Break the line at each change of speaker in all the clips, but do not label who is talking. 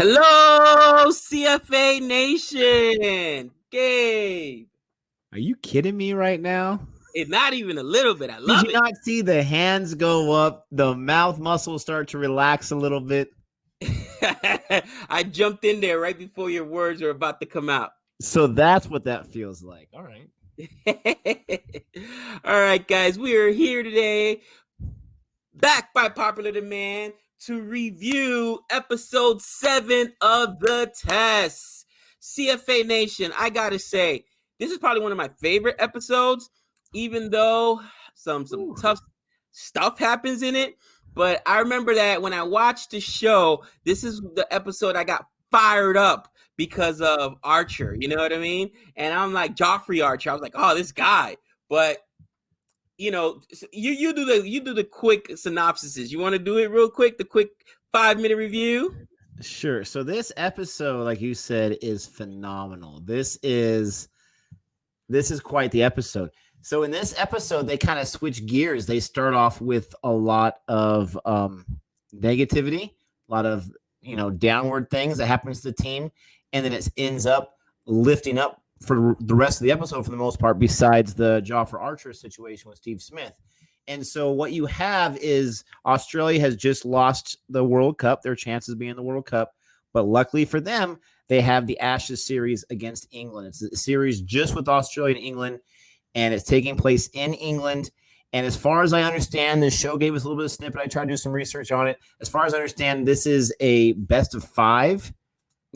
Hello, CFA Nation. Gabe.
Are you kidding me right now?
It's not even a little bit. I
Did
love
you
it.
not see the hands go up, the mouth muscles start to relax a little bit?
I jumped in there right before your words were about to come out.
So that's what that feels like. All right.
All right, guys. We are here today, back by popular demand, to review episode 7 of the test. CFA Nation, I gotta say, this is probably one of my favorite episodes, even though some tough stuff happens in it. But I remember that when I watched the show, this is the episode I got fired up because of Archer. You know what I mean? And I'm like Joffrey Archer. I was like, oh, this guy. But you do the quick synopsises. You want to do it real quick? The quick 5-minute review.
Sure. So this episode, like you said, is phenomenal. This is quite the episode. So in this episode, they kind of switch gears. They start off with a lot of negativity, a lot of downward things that happens to the team, and then it ends up lifting up for the rest of the episode for the most part, besides the Joffrey Archer situation with Steve Smith. And so what you have is Australia has just lost the World Cup, their chances being in the World Cup. But luckily for them, they have the Ashes series against England. It's a series just with Australia and England, and it's taking place in England. And as far as I understand, this show gave us a little bit of snippet. I tried to do some research on it. As far as I understand, this is a best of 5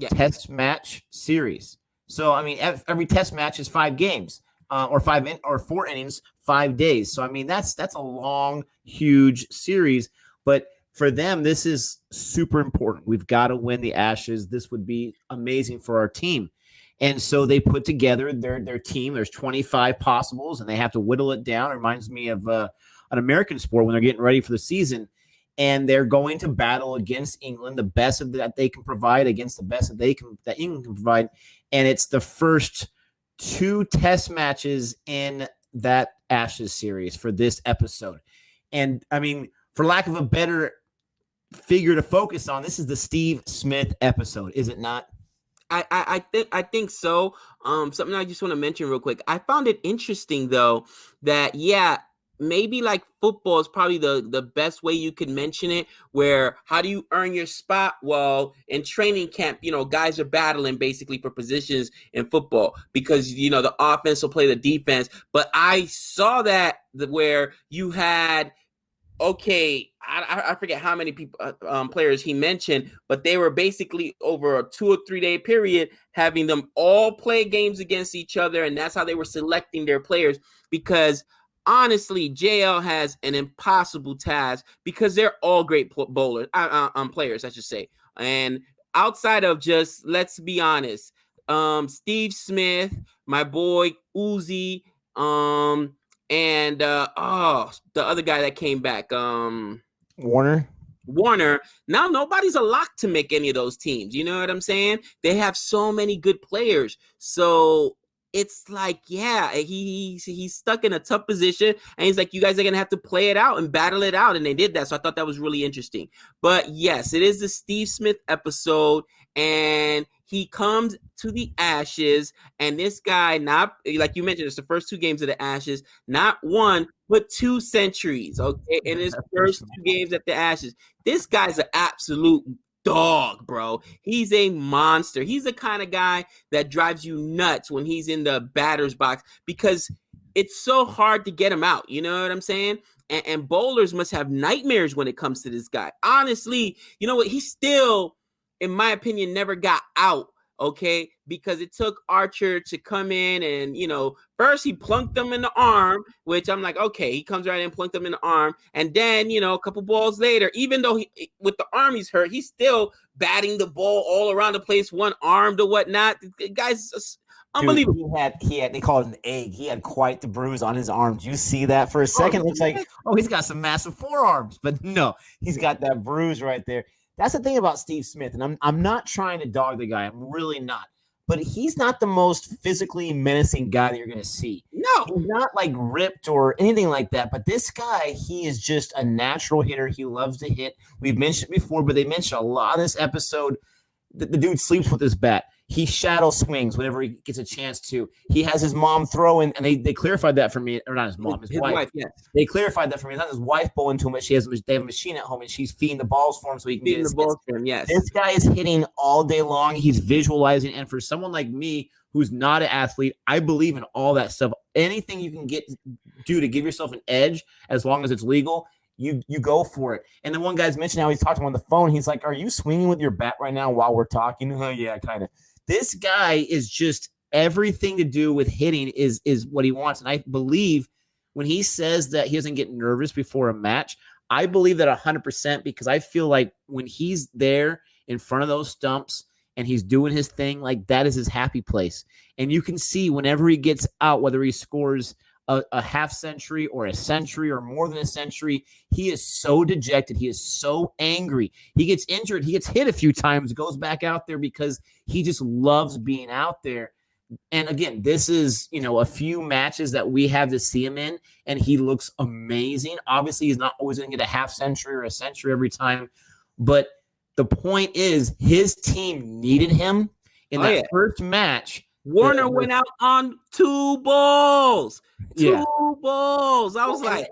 test match series. So, I mean, every test match is 5 games. Or 4 innings, 5 days. So I mean that's a long, huge series. But for them, this is super important. We've got to win the Ashes. This would be amazing for our team. And so they put together their team. There's 25 possibles, and they have to whittle it down. It reminds me of an American sport when they're getting ready for the season. And they're going to battle against England, the best of that they can provide against the best that England can provide. And it's the first 2 test matches in that Ashes series for this episode. And I mean, for lack of a better figure to focus on, this is the Steve Smith episode, is it not?
I think so. Something I just want to mention real quick. I found it interesting though that maybe like football is probably the best way you can mention it, where how do you earn your spot? Well, in training camp, guys are battling basically for positions in football because, the offense will play the defense. But I saw that where you had, I forget how many people players he mentioned, but they were basically over a 2 or 3 day period having them all play games against each other. And that's how they were selecting their players, because honestly, JL has an impossible task because they're all great bowlers, players, I should say. And outside of just, let's be honest, Steve Smith, my boy Uzi, and the other guy that came back,
Warner.
Now nobody's a lock to make any of those teams. You know what I'm saying? They have so many good players. So it's like, he's stuck in a tough position, and he's like, you guys are gonna have to play it out and battle it out, and they did that. So I thought that was really interesting. But yes, it is the Steve Smith episode, and he comes to the Ashes, and this guy, not like you mentioned, it's the first 2 games of the Ashes, not 1 but 2 centuries. Okay, in his first 2 games at the Ashes, this guy's an absolute dog, bro. He's a monster. He's the kind of guy that drives you nuts when he's in the batter's box because it's so hard to get him out. You know what I'm saying? And bowlers must have nightmares when it comes to this guy. Honestly, you know what? He still, in my opinion, never got out. Okay, because it took Archer to come in and, first he plunked them in the arm, which I'm like, okay, he comes right in and plunked them in the arm. And then, a couple balls later, even though with the arm he's hurt, he's still batting the ball all around the place, one-armed or whatnot. The guy's unbelievable.
Dude, he had, they call it an egg. He had quite the bruise on his arms. You see that for a second? It looks like, he's got some massive forearms. But no, he's got that bruise right there. That's the thing about Steve Smith, and I'm not trying to dog the guy. I'm really not. But he's not the most physically menacing guy that you're going to see.
No.
He's not like ripped or anything like that. But this guy, he is just a natural hitter. He loves to hit. We've mentioned before, but they mentioned a lot of this episode. the dude sleeps with his bat. He shadow swings whenever he gets a chance to. He has his mom throw in, and they clarified that for me, or not his mom, his wife.
Yes.
They clarified that for me. Not his wife bowling to him, but they have a machine at home, and she's feeding the balls for him so he can
Feeding
get
the balls for him. Yes.
This guy is hitting all day long. He's visualizing, and for someone like me who's not an athlete, I believe in all that stuff. Anything you can do to give yourself an edge, as long as it's legal, you go for it. And then one guy's mentioned how he's talking on the phone. He's like, "Are you swinging with your bat right now while we're talking?" Oh, yeah, kind of. This guy is just everything to do with hitting is what he wants. And I believe when he says that he doesn't get nervous before a match, I believe that 100% because I feel like when he's there in front of those stumps and he's doing his thing, like that is his happy place. And you can see whenever he gets out, whether he scores a half century or a century or more than a century, he is so dejected. He is so angry. He gets injured. He gets hit a few times, goes back out there because he just loves being out there. And again, this is, a few matches that we have to see him in, and he looks amazing. Obviously, he's not always going to get a half century or a century every time. But the point is, his team needed him in that first match.
Warner went out on 2 balls. Two balls. I was like,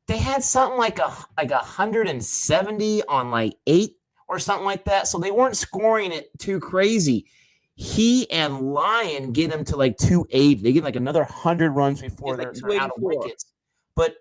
they had something like 170 on like 8 or something like that. So they weren't scoring it too crazy. He and Lyon get him to like 280. They get like another 100 runs before they're out of wickets. But,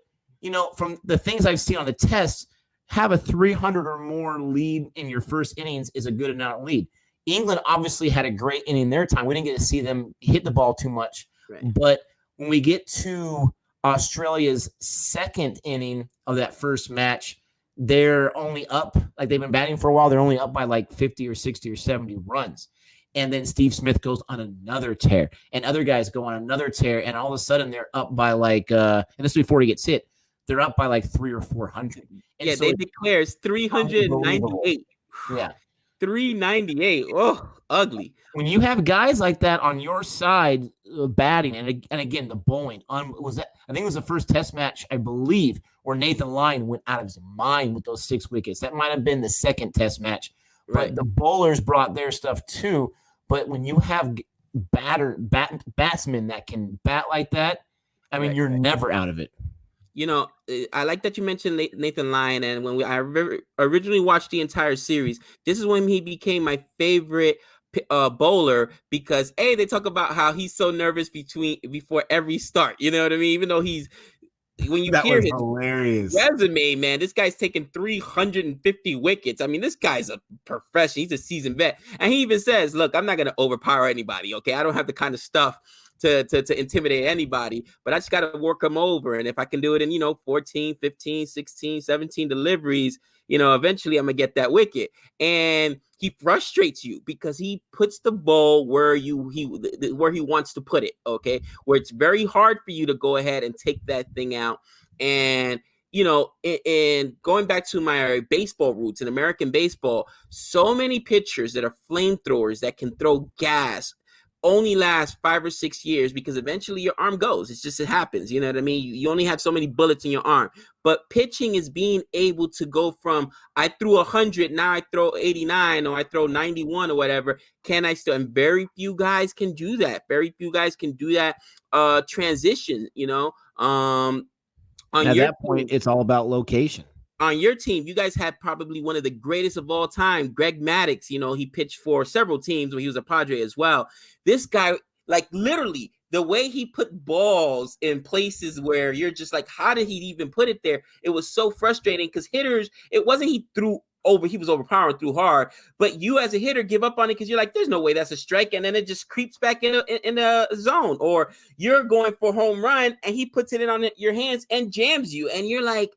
from the things I've seen on the tests, have a 300 or more lead in your first innings is a good amount of lead. England obviously had a great inning their time. We didn't get to see them hit the ball too much. Right. But when we get to Australia's second inning of that first match, they're only up, like they've been batting for a while, they're only up by like 50 or 60 or 70 runs. And then Steve Smith goes on another tear, and other guys go on another tear, and all of a sudden they're up by like, and this is before he gets hit, they're up by like 300 or 400. And
so they declare 398.
Yeah.
398. Oh, ugly.
When you have guys like that on your side batting, and again, the bowling, I think it was the first test match, I believe, where Nathan Lyon went out of his mind with those 6 wickets. That might have been the second test match. Right. But the bowlers brought their stuff too. But when you have batsmen that can bat like that, I mean, you're never out of it.
I like that you mentioned Nathan Lyon, and when I originally watched the entire series, this is when he became my favorite bowler because they talk about how he's so nervous before every start. You know what I mean? Even though when you hear his
hilarious
resume, man, this guy's taken 350 wickets. I mean, this guy's a professional. He's a seasoned vet, and he even says, "Look, I'm not going to overpower anybody. Okay, I don't have the kind of stuff to intimidate anybody, but I just got to work them over. And if I can do it in, 14, 15, 16, 17 deliveries, eventually I'm going to get that wicket." And he frustrates you because he puts the ball where he wants to put it. Okay. Where it's very hard for you to go ahead and take that thing out. And, and going back to my baseball roots in American baseball, so many pitchers that are flamethrowers that can throw gas only last 5 or 6 years because eventually your arm goes. It happens. You know what I mean? You only have so many bullets in your arm. But pitching is being able to go from I threw 100, now I throw 89 or I throw 91 or whatever. Can I still? And very few guys can do that. Very few guys can do that transition,
At that point, it's all about location.
On your team, you guys had probably one of the greatest of all time, Greg Maddux. He pitched for several teams when he was a Padre as well. This guy, like literally, the way he put balls in places where you're just like, how did he even put it there? It was so frustrating because hitters, it wasn't he was overpowering through hard, but you as a hitter give up on it because you're like, there's no way that's a strike, and then it just creeps back in the zone, or you're going for home run and he puts it in on your hands and jams you, and you're like,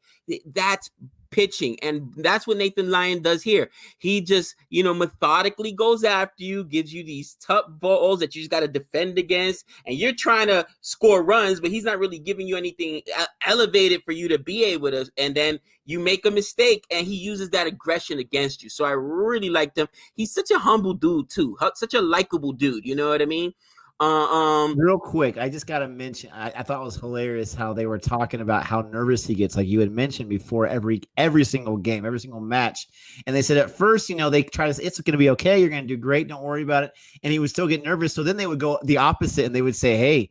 that's pitching. And that's what Nathan Lyon does here. He just, methodically goes after you, gives you these tough balls that you just got to defend against, and you're trying to score runs, but he's not really giving you anything elevated for you to be able to, and then you make a mistake and he uses that aggression against you. So I really liked him. He's such a humble dude too, such a likable dude, you know what I mean?
Real quick, I just got to mention, I thought it was hilarious how they were talking about how nervous he gets, like you had mentioned before, every single game, every single match. And they said at first, they try to say, it's going to be okay. You're going to do great. Don't worry about it. And he would still get nervous. So then they would go the opposite and they would say, hey,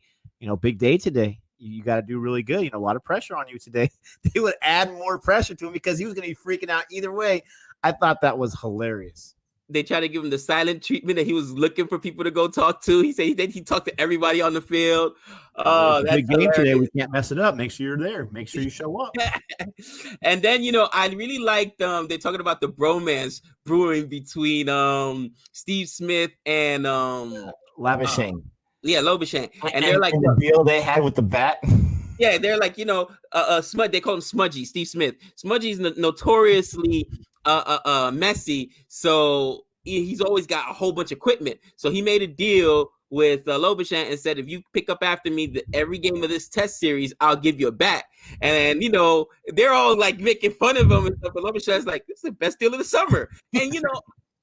big day today. You got to do really good. A lot of pressure on you today. They would add more pressure to him because he was going to be freaking out either way. I thought that was hilarious.
They tried to give him the silent treatment that he was looking for people to go talk to. He said he talked to everybody on the field. Oh, that's
big game today. We can't mess it up. Make sure you're there. Make sure you show up.
And then, I really liked they're talking about the bromance brewing between Steve Smith and
Labuschagne.
Labuschagne. And they're like
the deal they had with the bat.
Yeah, they're like, Smudge, they call him Smudgy, Steve Smith. Smudgy's notoriously messy, so he's always got a whole bunch of equipment. So he made a deal with Labuschagne and said, if you pick up after me every game of this test series, I'll give you a bat. And they're all like making fun of him and stuff. But Labuschagne's like, this is the best deal of the summer. And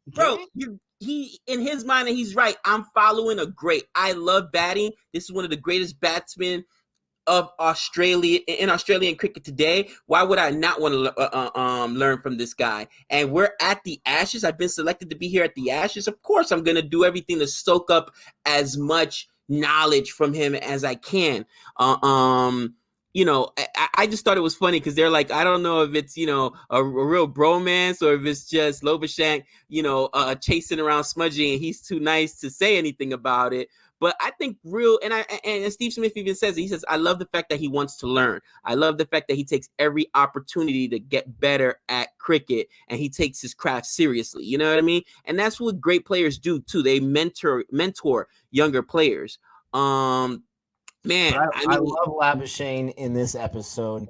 bro, he in his mind, and he's right. I'm following a great. I love batting. This is one of the greatest batsmen of Australian cricket today. Why would I not want to learn from this guy? And we're at the Ashes. I've been selected to be here at the Ashes. Of course, I'm going to do everything to soak up as much knowledge from him as I can. I just thought it was funny because they're like, I don't know if it's, a real bromance or if it's just Labuschagne, chasing around Smudgy and he's too nice to say anything about it. But I think and Steve Smith even says it. He says, I love the fact that he wants to learn. I love the fact that he takes every opportunity to get better at cricket and he takes his craft seriously. You know what I mean? And that's what great players do too. They mentor younger players. Man,
I love Labuschagne in this episode.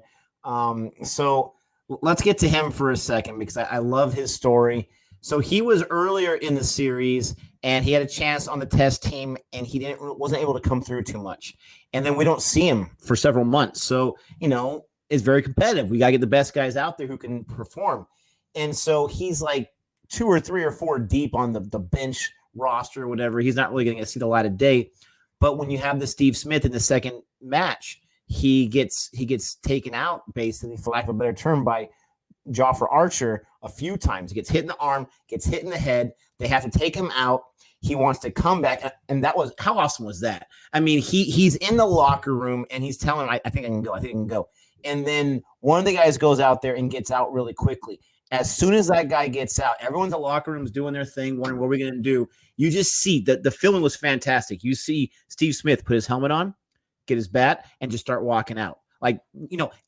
So let's get to him for a second because I love his story. So he was earlier in the series and he had a chance on the test team and he wasn't able to come through too much. And then we don't see him for several months. So, it's very competitive. We got to get the best guys out there who can perform. And so he's like 2 or 3 or 4 deep on the bench roster or whatever. He's not really going to see the light of day. But when you have the Steve Smith in the second match, he gets taken out, basically, for lack of a better term, by Jofra Archer a few times. He gets hit in the arm, gets hit in the head. They have to take him out. He wants to come back. And that was, how awesome was that? I mean, he's in the locker room and he's telling him, I think I can go. I think I can go. And then one of the guys goes out there and gets out really quickly. As soon as that guy gets out, everyone's in the locker room is doing their thing, wondering what we're going to do. You just see that the feeling was fantastic. You see Steve Smith put his helmet on, get his bat, and just start walking out. Like,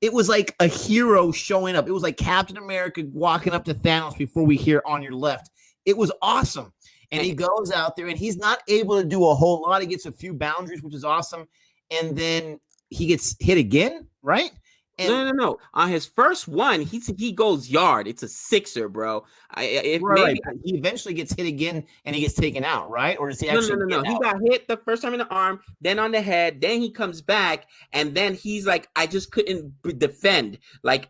it was like a hero showing up. It was like Captain America walking up to Thanos before we hear on your left. It was awesome. And he goes out there and he's not able to do a whole lot. He gets a few boundaries, which is awesome. And then he gets hit again, right? And
No. On his first one, he goes yard. It's a sixer, bro.
He eventually gets hit again and he gets taken out, right? Or does he actually?
No. He got hit the first time in the arm, then on the head, then he comes back, and then he's like, I just couldn't defend. Like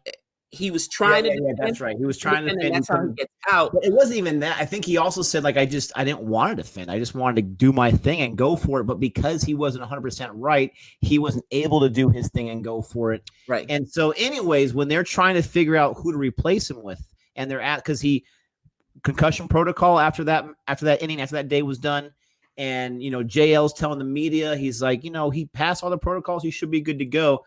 he was trying to.
Yeah, that's right. He was trying to defend.
That's how he gets out.
But it wasn't even that. I think he also said, like, I didn't want to defend. I just wanted to do my thing and go for it. But because he wasn't 100% right, he wasn't able to do his thing and go for it.
Right.
And so, anyways, when they're trying to figure out who to replace him with, and they're at because concussion protocol after that inning, after that day was done. And, JL's telling the media, he's like, he passed all the protocols. He should be good to go.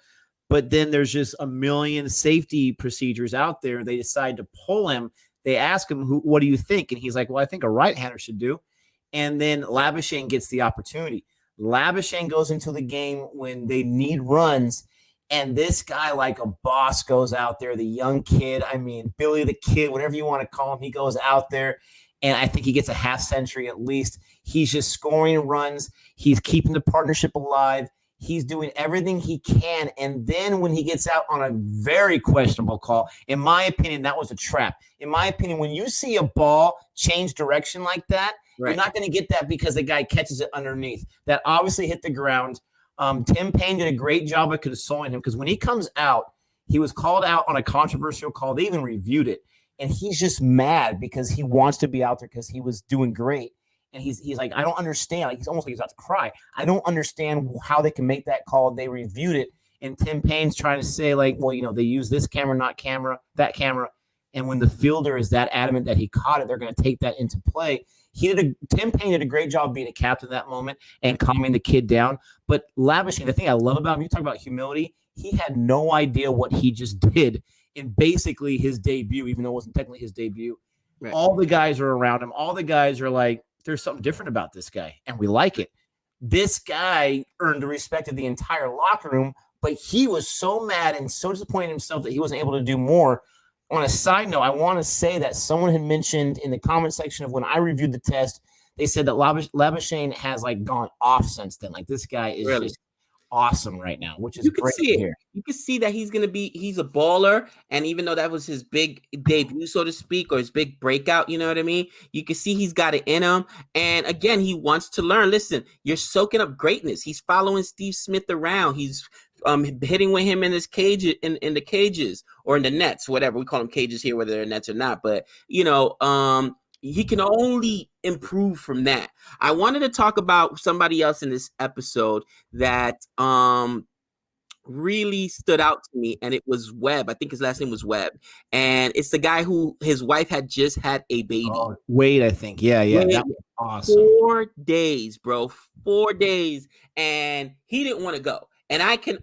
But then there's just a million safety procedures out there. They decide to pull him. They ask him, what do you think? And he's like, well, I think a right-hander should do. And then Labuschagne gets the opportunity. Labuschagne goes into the game when they need runs. And this guy, like a boss, goes out there, the young kid, Billy the Kid, whatever you want to call him, he goes out there. And I think he gets a half century at least. He's just scoring runs. He's keeping the partnership alive. He's doing everything he can. And then when he gets out on a very questionable call, in my opinion, that was a trap. In my opinion, when you see a ball change direction like that, right, you're not going to get that because the guy catches it underneath. That obviously hit the ground. Tim Payne did a great job of consoling him because when he comes out, he was called out on a controversial call. They even reviewed it. And he's just mad because he wants to be out there because he was doing great. And he's like, I don't understand. Like, he's almost like he's about to cry. I don't understand how they can make that call. They reviewed it, and Tim Payne's trying to say, like, well, they use this camera, not that camera. And when the fielder is that adamant that he caught it, they're going to take that into play. Tim Payne did a great job being a captain in that moment and calming the kid down. But Labuschagne, the thing I love about him, you talk about humility, he had no idea what he just did in basically his debut, even though it wasn't technically his debut. Right. All the guys are around him. All the guys are like, there's something different about this guy, and we like it. This guy earned the respect of the entire locker room, but he was so mad and so disappointed in himself that he wasn't able to do more. On a side note, I want to say that someone had mentioned in the comment section of when I reviewed the test, they said that Labuschagne has like gone off since then. Like, this guy is just awesome right now, which is great to hear.
You can see that he's a baller. And even though that was his big debut, so to speak, or his big breakout, you know what I mean? You can see he's got it in him. And again, he wants to learn. Listen, you're soaking up greatness. He's following Steve Smith around. He's hitting with him in his cage, in the cages or in the nets, whatever. We call them cages here, whether they're nets or not. But, he can only improve from that. I wanted to talk about somebody else in this episode that really stood out to me, and it was Webb. I think his last name was Webb, and it's the guy who his wife had just had a baby.
Wade, I think. Yeah,
Wade,
that was awesome.
4 days, bro. 4 days, and he didn't want to go. And I can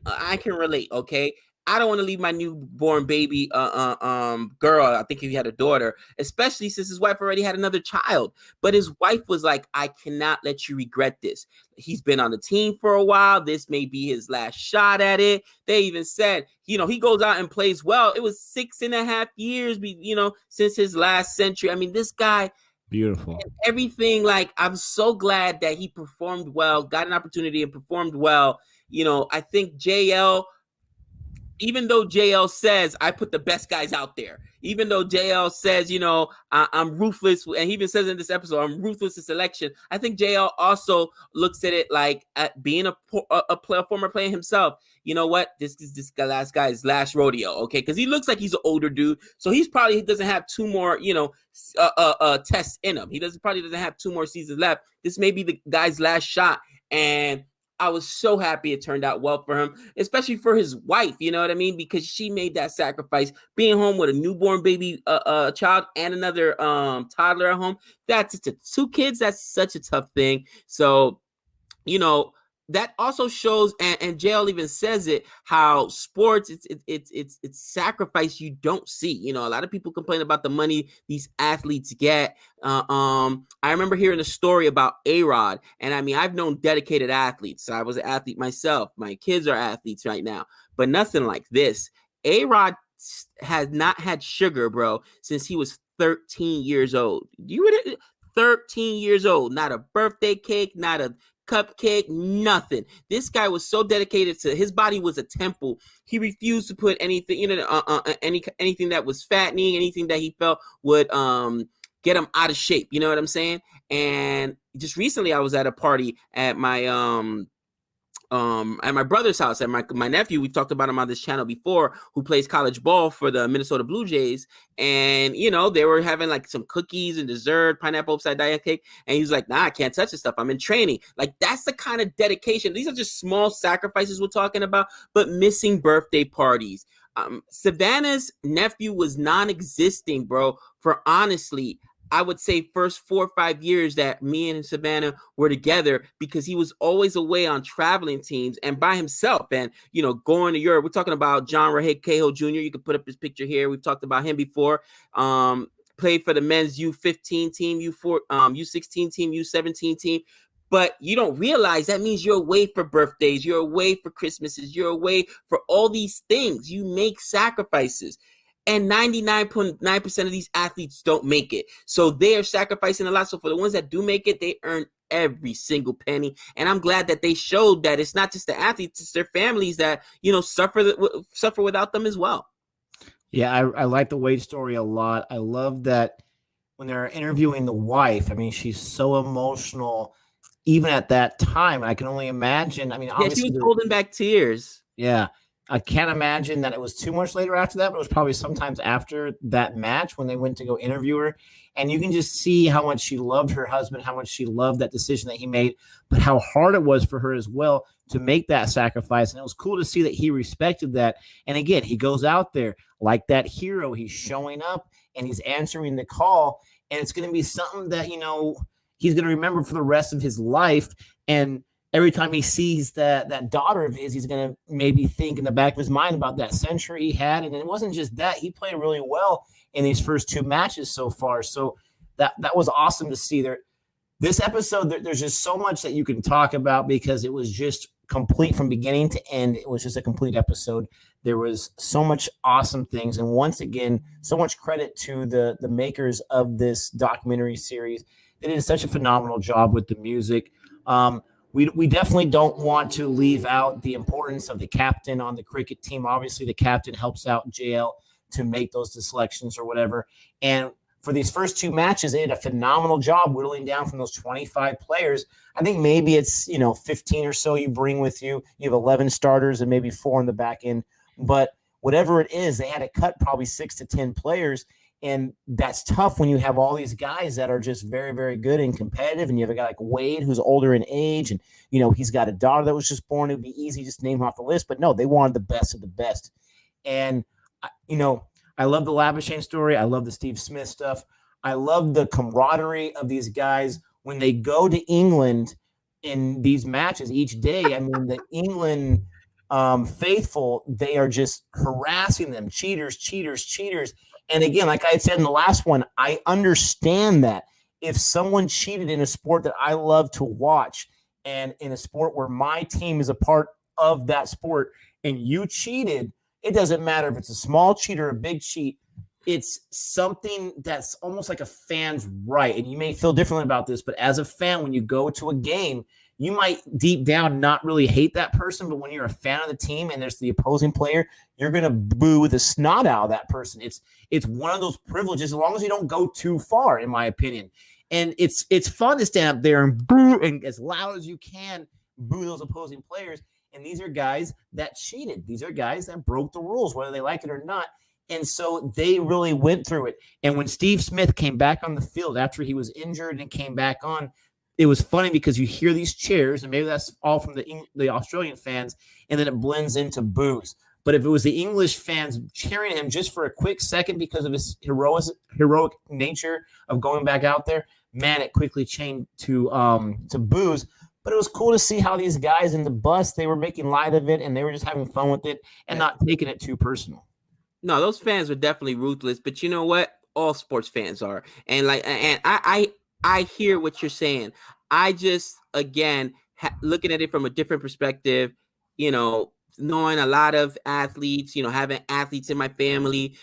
relate. Okay, I don't want to leave my newborn baby, girl. I think he had a daughter, especially since his wife already had another child. But his wife was like, I cannot let you regret this. He's been on the team for a while. This may be his last shot at it. They even said, he goes out and plays well. It was 6.5 years, since his last century. I mean, this guy,
beautiful.
Everything. Like, I'm so glad that he performed well, got an opportunity and performed well. I think JL, even though JL says I put the best guys out there, even though JL says, I'm ruthless, and he even says in this episode, I'm ruthless in selection, I think JL also looks at it like at being a former player himself. You know what? This last guy's last rodeo, okay? Because he looks like he's an older dude, so he doesn't have 2 more, tests in him. He probably doesn't have 2 more seasons left. This may be the guy's last shot, and I was so happy it turned out well for him, especially for his wife, you know what I mean? Because she made that sacrifice, being home with a newborn baby child and another toddler at home. That's 2 kids. That's such a tough thing. So, that also shows, and JL even says it, how sports, it's sacrifice you don't see. A lot of people complain about the money these athletes get. I remember hearing a story about A-Rod, and I mean, I've known dedicated athletes. So I was an athlete myself. My kids are athletes right now, but nothing like this. A-Rod has not had sugar, bro, since he was 13 years old. 13 years old, not a birthday cake, not a cupcake, nothing. This guy was so dedicated to his body was a temple. He refused to put anything, anything that was fattening, anything that he felt would get him out of shape. You know what I'm saying? And just recently, I was at a party at my brother's house, and my nephew, we've talked about him on this channel before, who plays college ball for the Minnesota Blue Jays. And, they were having like some cookies and dessert, pineapple upside down cake. And he was like, nah, I can't touch this stuff. I'm in training. Like, that's the kind of dedication. These are just small sacrifices we're talking about, but missing birthday parties. Savannah's nephew was non-existing, bro, for honestly, I would say first 4 or 5 years that me and Savannah were together, because he was always away on traveling teams and by himself and, going to Europe. We're talking about John Rahek Cahill Jr. You can put up his picture here. We've talked about him before. Played for the men's U15 team, U16 team, U17 team. But you don't realize that means you're away for birthdays, you're away for Christmases, you're away for all these things. You make sacrifices. And 99.9% of these athletes don't make it. So they are sacrificing a lot. So for the ones that do make it, they earn every single penny. And I'm glad that they showed that it's not just the athletes, it's their families that, suffer without them as well.
Yeah, I like the Wade story a lot. I love that when they're interviewing the wife, I mean, she's so emotional even at that time. I can only imagine. I mean, obviously,
she was holding back tears.
Yeah. I can't imagine that it was too much later after that, but it was probably sometimes after that match when they went to go interview her. And you can just see how much she loved her husband, how much she loved that decision that he made, but how hard it was for her as well to make that sacrifice. And it was cool to see that he respected that. And again, he goes out there like that hero. He's showing up and he's answering the call. And it's going to be something that, he's going to remember for the rest of his life. And every time he sees that daughter of his, he's going to maybe think in the back of his mind about that century he had. And it wasn't just that. He played really well in these first 2 matches so far. So that was awesome to see there. This episode, there's just so much that you can talk about because it was just complete from beginning to end. It was just a complete episode. There was so much awesome things. And once again, so much credit to the makers of this documentary series. They did such a phenomenal job with the music. We definitely don't want to leave out the importance of the captain on the cricket team. Obviously, the captain helps out JL to make those selections or whatever. And for these first 2 matches, they did a phenomenal job whittling down from those 25 players. I think maybe it's, 15 or so you bring with you. You have 11 starters and maybe 4 in the back end. But whatever it is, they had to cut probably 6 to 10 players. And that's tough when you have all these guys that are just very, very good and competitive. And you have a guy like Wade who's older in age. And, he's got a daughter that was just born. It would be easy just to name off the list. But no, they wanted the best of the best. And, I love the Labuschagne story. I love the Steve Smith stuff. I love the camaraderie of these guys when they go to England in these matches each day. I mean, the England faithful, they are just harassing them. Cheaters, cheaters, cheaters. And again, like I said in the last one, I understand that if someone cheated in a sport that I love to watch and in a sport where my team is a part of that sport and you cheated, it doesn't matter if it's a small cheat or a big cheat. It's something that's almost like a fan's right. And you may feel differently about this, but as a fan, when you go to a game, you might deep down not really hate that person, but when you're a fan of the team and there's the opposing player, you're going to boo the snot out of that person. It's one of those privileges, as long as you don't go too far, in my opinion. And it's fun to stand up there and boo and as loud as you can boo those opposing players. And these are guys that cheated. These are guys that broke the rules, whether they like it or not. And so they really went through it. And when Steve Smith came back on the field after he was injured and came back on, it was funny because you hear these cheers, and maybe that's all from the Australian fans, and then it blends into boos. But if it was the English fans cheering him just for a quick second because of his heroic nature of going back out there, man, it quickly changed to boos. But it was cool to see how these guys in the bus, they were making light of it, and they were just having fun with it and not taking it too personal.
No, those fans were definitely ruthless, but you know what? All sports fans are. And I hear what you're saying. I just, again, looking at it from a different perspective, knowing a lot of athletes, having athletes in my family,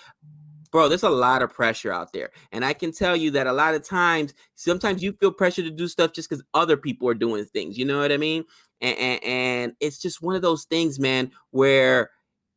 bro, there's a lot of pressure out there. And I can tell you that a lot of times, sometimes you feel pressure to do stuff just because other people are doing things. You know what I mean? And it's just one of those things, man, where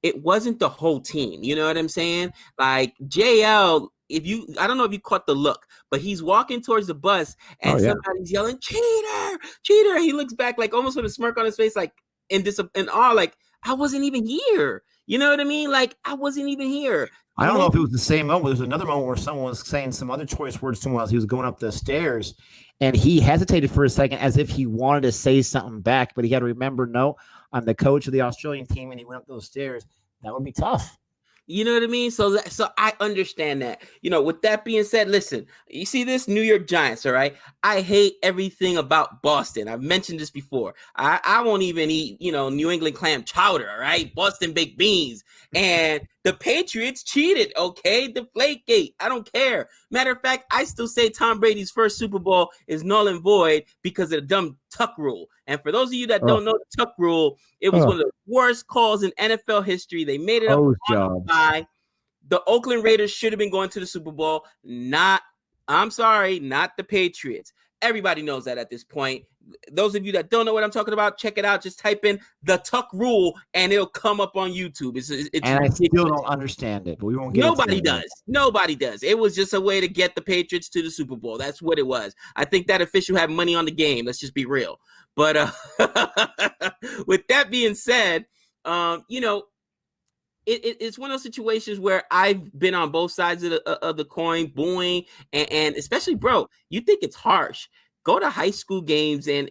it wasn't the whole team. You know what I'm saying? Like JL, I don't know if you caught the look, but he's walking towards the bus and somebody's yelling, cheater, cheater. He looks back like almost with a smirk on his face, like in awe, like I wasn't even here. You know what I mean? Like I wasn't even here.
I don't know if it was the same moment. There was another moment where someone was saying some other choice words to him as he was going up the stairs, and he hesitated for a second as if he wanted to say something back, but he had to remember, no, I'm the coach of the Australian team, and he went up those stairs. That would be tough.
You know what I mean? So I understand that. With that being said, listen, you see this New York Giants, all right? I hate everything about Boston. I've mentioned this before. I won't even eat, New England clam chowder, all right? Boston baked beans. And the Patriots cheated, okay? Deflategate. I don't care. Matter of fact, I still say Tom Brady's first Super Bowl is null and void because of the dumb tuck rule. And for those of you that don't know the tuck rule, it was one of the worst calls in NFL history. They made it up by the Oakland Raiders should have been going to the Super Bowl. Not the Patriots. Everybody knows that at this point. Those of you that don't know what I'm talking about, check it out. Just type in the tuck rule and it'll come up on YouTube. It's
and I still don't understand it, but we won't get
Nobody does. Nobody does. It was just a way to get the Patriots to the Super Bowl. That's what it was. I think that official had money on the game. Let's just be real. But with that being said, it's one of those situations where I've been on both sides of the coin, booing, and especially, bro, you think it's harsh. Go to high school games and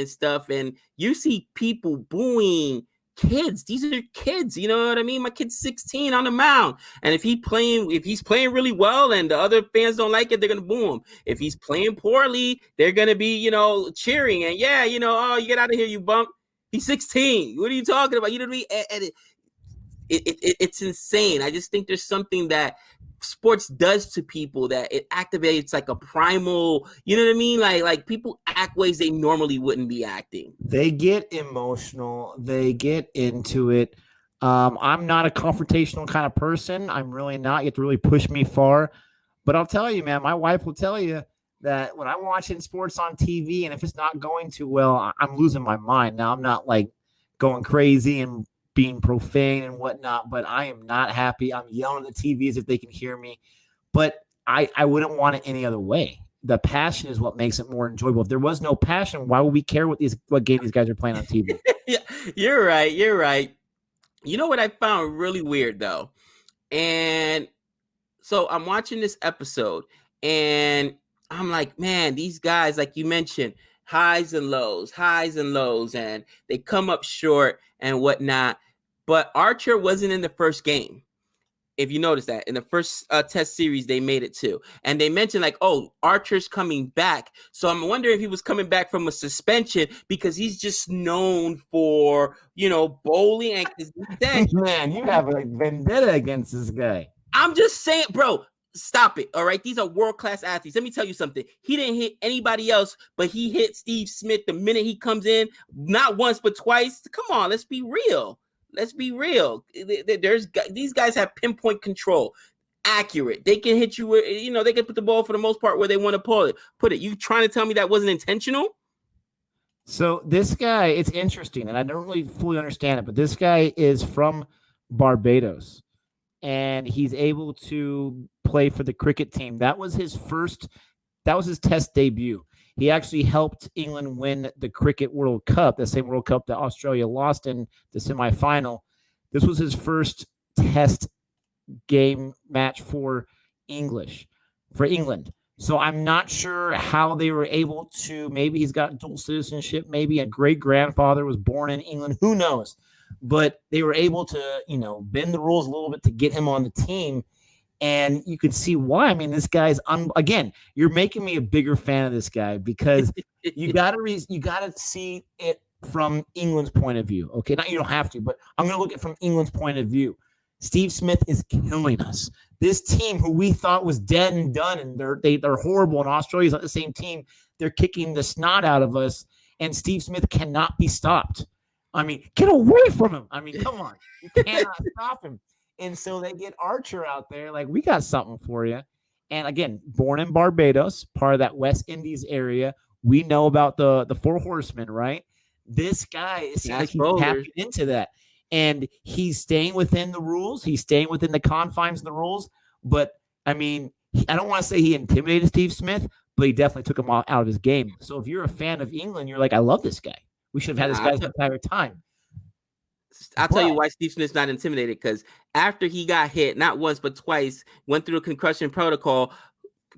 stuff, and you see people booing kids. These are kids, you know what I mean? My kid's 16 on the mound, and if he's playing really well, and the other fans don't like it, they're gonna boo him. If he's playing poorly, they're gonna be, cheering and oh, you get out of here, you bump. He's 16. What are you talking about? You know what I mean? It's insane. I just think there's something that sports does to people, that it activates like a primal, you know what I mean? Like people act ways they normally wouldn't be acting.
They get emotional. They get into it. I'm not a confrontational kind of person. I'm really not. You have to really push me far. But I'll tell you, man, my wife will tell you that when I'm watching sports on TV, and if it's not going too well, I'm losing my mind. Now, I'm not like going crazy and being profane and whatnot, but I am not happy. I'm yelling at the TVs if they can hear me. But I wouldn't want it any other way. The passion is what makes it more enjoyable. If there was no passion, why would we care what game these guys are playing on TV?
Yeah, you're right. You're right. You know what I found really weird though? And so I'm watching this episode and I'm like, man, these guys, like you mentioned, highs and lows, and they come up short and whatnot. But Archer wasn't in the first game. If you notice that in the first test series, they made it too. And they mentioned like, oh, Archer's coming back. So I'm wondering if he was coming back from a suspension because he's just known for, bowling. And
man, you have a vendetta against this guy.
I'm just saying, bro, stop it. All right. These are world-class athletes. Let me tell you something. He didn't hit anybody else, but he hit Steve Smith the minute he comes in, not once, but twice. Come on, let's be real. Let's be real. These guys have pinpoint control, accurate. They can hit you where, they can put the ball for the most part where they want to put it. You trying to tell me that wasn't intentional?
So this guy, it's interesting, and I don't really fully understand it, but this guy is from Barbados, and he's able to play for the cricket team. That was his test debut. He actually helped England win the Cricket World Cup, the same World Cup that Australia lost in the semifinal. This was his first test game match for England. So I'm not sure how they were able to, maybe he's got dual citizenship, maybe a great-grandfather was born in England, who knows? But they were able to, bend the rules a little bit to get him on the team. And you could see why. I mean, this guy's again. You're making me a bigger fan of this guy because you gotta see it from England's point of view. Okay, you don't have to, but I'm gonna look at it from England's point of view. Steve Smith is killing us. This team, who we thought was dead and done, and they're horrible, and Australia's not the same team. They're kicking the snot out of us, and Steve Smith cannot be stopped. I mean, get away from him. I mean, come on, you cannot stop him. And so they get Archer out there, like, we got something for you. And again, born in Barbados, part of that West Indies area. We know about the Four Horsemen, right? This guy is like he's tapping into that. And he's staying within the rules. He's staying within the confines of the rules. But, I mean, I don't want to say he intimidated Steve Smith, but he definitely took him out of his game. So if you're a fan of England, you're like, I love this guy. We should have had this guy the entire time.
I'll tell you why Steve Smith's not intimidated, because after he got hit, not once but twice, went through a concussion protocol,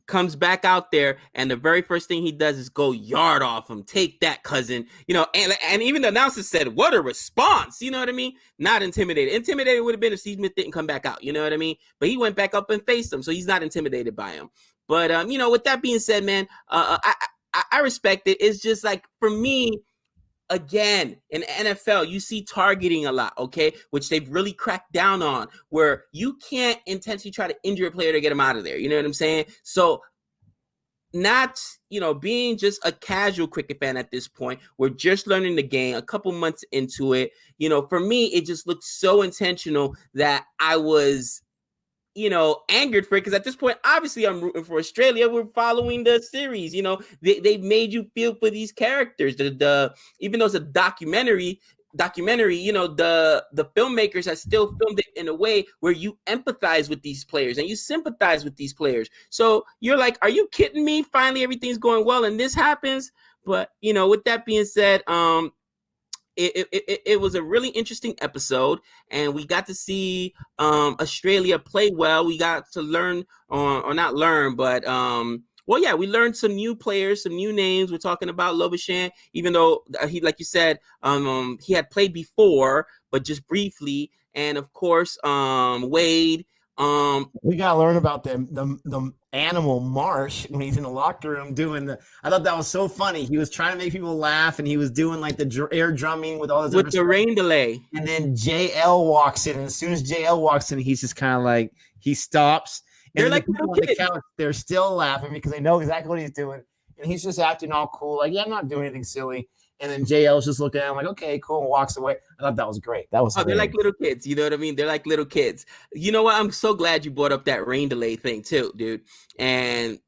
comes back out there, and the very first thing he does is go yard off him. Take that, cousin. And even the announcer said, what a response. You know what I mean? Not intimidated. Intimidated would have been if Steve Smith didn't come back out. You know what I mean? But he went back up and faced him, so he's not intimidated by him. But, with that being said, man, I respect it. It's just like, for me, again, in NFL, you see targeting a lot, okay, which they've really cracked down on, where you can't intentionally try to injure a player to get him out of there. You know what I'm saying? So not, being just a casual cricket fan at this point, we're just learning the game, a couple months into it. For me, it just looked so intentional that I was angered for it, because at this point, obviously, I'm rooting for Australia. We're following the series. They've made you feel for these characters. The even though it's a documentary, the filmmakers have still filmed it in a way where you empathize with these players and you sympathize with these players. So you're like, are you kidding me? Finally, everything's going well, and this happens. But with that being said, it was a really interesting episode, and we got to see Australia play well. We got to learn, or not learn, but well, yeah, we learned some new players, some new names. We're talking about Labuschagne, even though he, like you said, he had played before, but just briefly. And of course, Wade.
We gotta learn about the animal Marsh when he's in the locker room doing the. I thought that was so funny. He was trying to make people laugh, and he was doing like the air drumming with all this
with the rain delay.
And then JL walks in, and as soon as JL walks in, he's just kind of like he stops. And
They're like little kids.
Couch, they're still laughing because they know exactly what he's doing, and he's just acting all cool, like, yeah, I'm not doing anything silly. And then JL's just looking at him like, okay, cool, and walks away. I thought that was great. That was
they're like little kids. You know what I mean? They're like little kids. You know what? I'm so glad you brought up that rain delay thing too, dude. And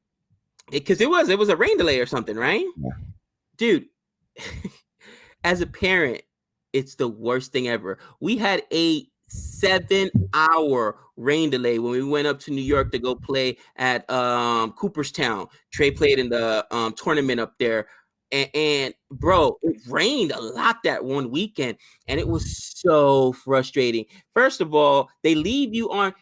because it was a rain delay or something, right?
Yeah.
Dude, as a parent, it's the worst thing ever. We had a 7-hour rain delay when we went up to New York to go play at Cooperstown. Trey played in the tournament up there. And bro, it rained a lot that one weekend, and it was so frustrating. First of all, they leave you on.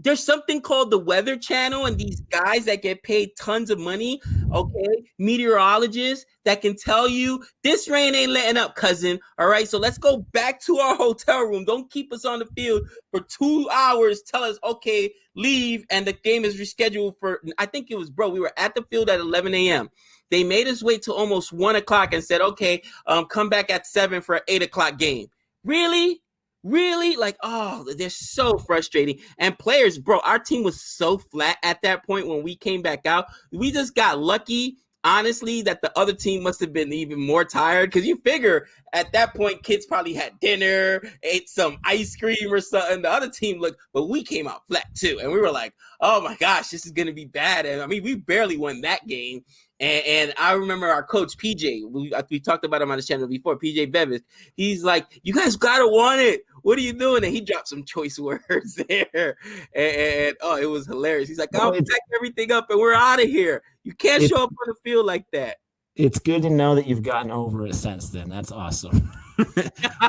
There's something called the Weather Channel, and these guys that get paid tons of money, okay, meteorologists that can tell you this rain ain't letting up, cousin. All right, so let's go back to our hotel room. Don't keep us on the field for 2 hours. Tell us, okay, leave, and the game is rescheduled for. I think it was, bro. We were at the field at 11 a.m. They made us wait till almost 1 o'clock and said, okay, come back at 7 for an 8 o'clock game. Really? Like, oh, they're so frustrating. And players, bro, our team was so flat at that point when we came back out. We just got lucky, honestly, that the other team must have been even more tired, because you figure at that point kids probably had dinner, ate some ice cream or something. The other team looked, but we came out flat too. And we were like, oh my gosh, this is going to be bad. And I mean, we barely won that game. And I remember our coach, PJ, we talked about him on the channel before, PJ Bevis. He's like, you guys got to want it. What are you doing? And he dropped some choice words there. And oh, it was hilarious. He's like, I'll pack everything up and we're out of here. You can't show up on the field like that.
It's good to know that you've gotten over it since then. That's awesome.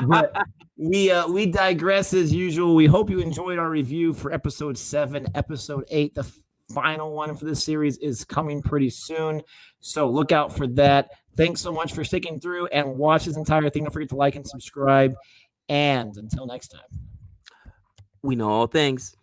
But we digress as usual. We hope you enjoyed our review for episode 7. Episode 8, the final one for this series, is coming pretty soon, so look out for that. Thanks so much for sticking through and watch this entire thing. Don't forget to like and subscribe, and until next time,
we know all things.